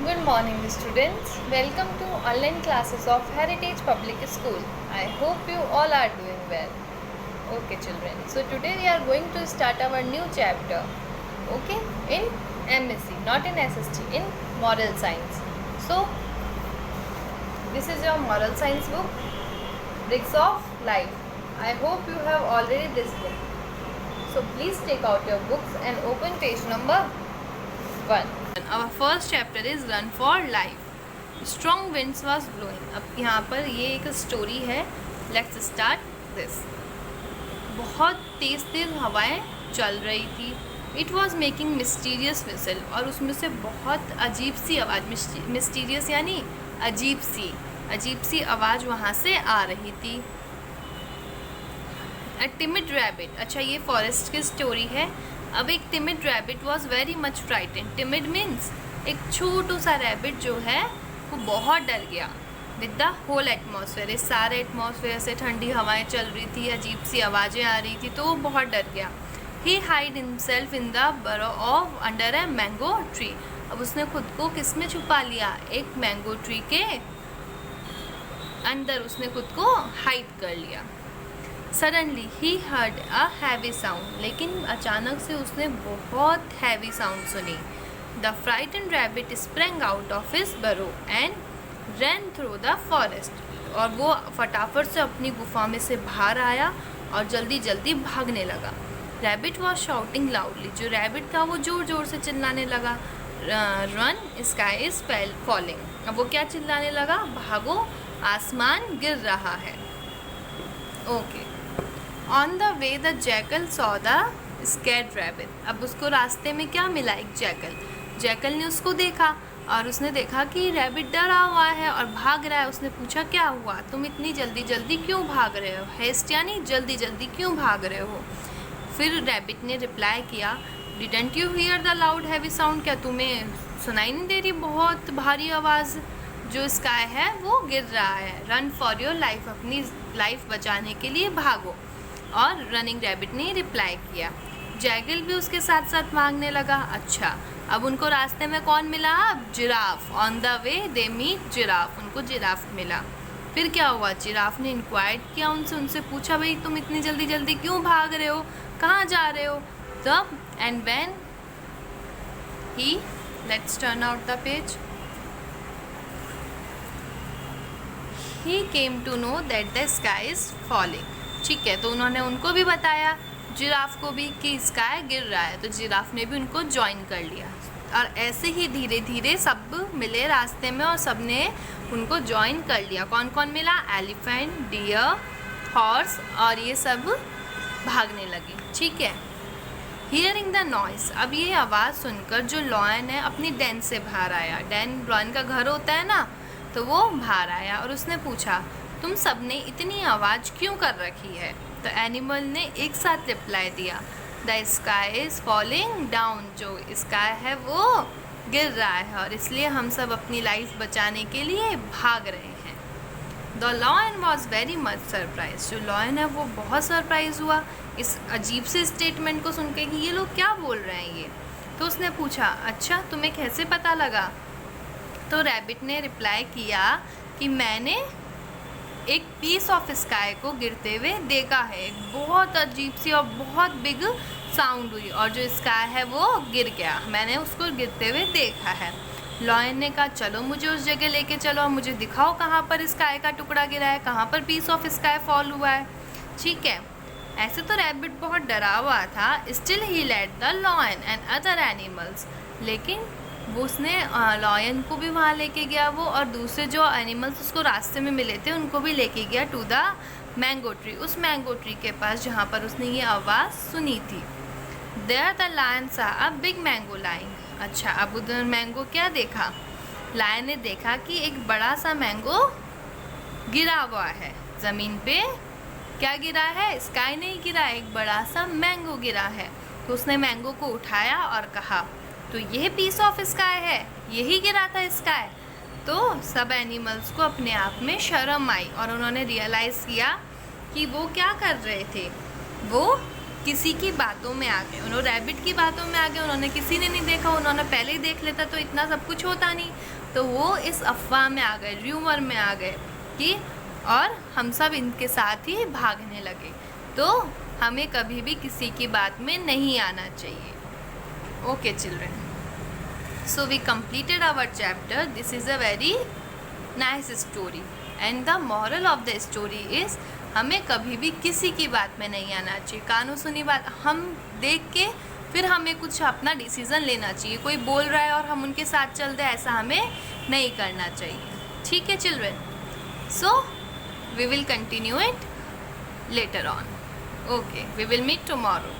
Good morning, students. Welcome to online classes of Heritage Public School. I hope you all are doing well. Okay, children. So today we are going to start our new chapter. Okay, in MSc, not in SST, in Moral Science. So this is your Moral Science book, Bricks of Life. I hope you have already this book. So please take out your books and open page number 1. Our first chapter is Run for Life. Strong winds was blowing. अब यहाँ पर ये एक story है. Let's start this. बहुत तेज़ तेज़ हवाएं चल रही थी. It was making mysterious whistle. और उसमें से बहुत अजीब सी आवाज़, mysterious यानी अजीब सी आवाज़ वहाँ से आ रही थी. A timid rabbit. अच्छा, ये फॉरेस्ट की स्टोरी है. अब एक timid rabbit was very much frightened. Timid means एक छोटू सा रैबिट जो है वो बहुत डर गया विद द होल एटमॉस्फेयर. इस सारे एटमॉस्फेयर से ठंडी हवाएं चल रही थी, अजीब सी आवाज़ें आ रही थी, तो वो बहुत डर गया. ही हाइड हिमसेल्फ इन द बरो of under a mango tree. अब उसने खुद को किस में छुपा लिया? एक मैंगो ट्री के अंदर उसने खुद को हाइड कर लिया. Suddenly he heard a heavy sound. लेकिन अचानक से उसने बहुत हैवी साउंड सुनी. The frightened rabbit sprang out of his burrow and run through the forest. और वो फटाफट से अपनी गुफा में से बाहर आया और जल्दी जल्दी भागने लगा. Rabbit was shouting loudly. जो रैबिट था वो ज़ोर ज़ोर से चिल्लाने लगा, रन स्काई इज फॉलिंग. अब वो क्या चिल्लाने लगा? भागो, आसमान गिर रहा है. Okay. On the way the jackal saw the scared rabbit. अब उसको रास्ते में क्या मिला? एक जैकल. जैकल ने उसको देखा और उसने देखा कि रैबिट डरा हुआ है और भाग रहा है. उसने पूछा, क्या हुआ? तुम इतनी जल्दी जल्दी क्यों भाग रहे हो? हेस्ट यानी जल्दी जल्दी क्यों भाग रहे हो? फिर रैबिट ने रिप्लाई किया, didn't you here the loud heavy sound. क्या तुम्हें सुनाई नहीं दे रही बहुत भारी आवाज़? जो स्काई है वो गिर रहा है. Run for your life. अपनी लाइफ बचाने के लिए भागो. और रनिंग रैबिट ने रिप्लाई किया. जैगल भी उसके साथ साथ भागने लगा. अच्छा, अब उनको रास्ते में कौन मिला? अब giraffe. On the way they meet giraffe. उनको जिराफ मिला. फिर क्या हुआ? जिराफ ने इंक्वायर्ड किया उनसे पूछा, भाई तुम इतनी जल्दी जल्दी क्यों भाग रहे हो? कहाँ जा रहे हो? तब and when he, let's turn out the page, he came to know that the sky is falling. ठीक है, तो उन्होंने उनको भी बताया, जिराफ को भी, कि स्काई गिर रहा है. तो जिराफ ने भी उनको ज्वाइन कर लिया. और ऐसे ही धीरे धीरे सब मिले रास्ते में और सब ने उनको ज्वाइन कर लिया. कौन कौन मिला? एलिफेंट, डियर, हॉर्स, और ये सब भागने लगे. ठीक है. Hearing the noise. अब ये आवाज़ सुनकर जो लॉयन है अपनी डेन से बाहर आया. डेन लॉयन का घर होता है ना, तो वो बाहर आया और उसने पूछा, तुम सब ने इतनी आवाज़ क्यों कर रखी है? तो एनिमल ने एक साथ रिप्लाई दिया, the sky is falling down. जो स्काई है वो गिर रहा है और इसलिए हम सब अपनी लाइफ बचाने के लिए भाग रहे हैं. The lion was very much surprise. जो लॉयन है वो बहुत सरप्राइज हुआ इस अजीब से स्टेटमेंट को सुन के कि ये लोग क्या बोल रहे हैं ये. तो उसने पूछा, अच्छा तुम्हें कैसे पता लगा? तो रैबिट ने रिप्लाई किया कि मैंने एक पीस ऑफ स्काई को गिरते हुए देखा है. एक बहुत अजीब सी और बहुत बिग साउंड हुई और जो स्काई है वो गिर गया. मैंने उसको गिरते हुए देखा है. लॉयन ने कहा, चलो मुझे उस जगह लेके चलो और मुझे दिखाओ कहाँ पर स्काई का टुकड़ा गिरा है, कहाँ पर पीस ऑफ स्काई फॉल हुआ है. ठीक है. ऐसे तो रैबिट बहुत डरा हुआ था. Still he let the lion and other animals. लेकिन वो उसने लॉयन को भी वहाँ लेके गया वो, और दूसरे जो एनिमल्स उसको रास्ते में मिले थे उनको भी लेके गया टू द मैंगो ट्री. उस मैंगो ट्री के पास जहाँ पर उसने ये आवाज़ सुनी थी. देयर द लायन सा अ बिग मैंगो लाइन. अच्छा, अब उधर मैंगो क्या देखा? लायन ने देखा कि एक बड़ा सा मैंगो गिरा हुआ है ज़मीन पे. क्या गिरा है? स्काई नहीं गिरा, एक बड़ा सा मैंगो गिरा है. तो उसने मैंगो को उठाया और कहा, तो यह पीस ऑफ स्काई है, यही गिरा था स्काई. तो सब एनिमल्स को अपने आप में शर्म आई और उन्होंने रियलाइज़ किया कि वो क्या कर रहे थे. वो किसी की बातों में आ गए, उन्होंने रैबिट की बातों में आ गए, उन्होंने किसी ने नहीं देखा, उन्होंने पहले ही देख लेता तो इतना सब कुछ होता नहीं, तो वो इस अफवाह में आ गए, र्यूमर में आ गए कि, और हम सब इनके साथ ही भागने लगे। तो हमें कभी भी किसी की बात में नहीं आना चाहिए। Okay children, so we completed our chapter. This is a very nice story and the moral of the story is हमें कभी भी किसी की बात में नहीं आना चाहिए। कानों सुनी बात हम देख के फिर हमें कुछ अपना डिसीज़न लेना चाहिए। कोई बोल रहा है और हम उनके साथ चल रहे, ऐसा हमें नहीं करना चाहिए। ठीक है children, so we will continue it later on. Okay, we will meet tomorrow.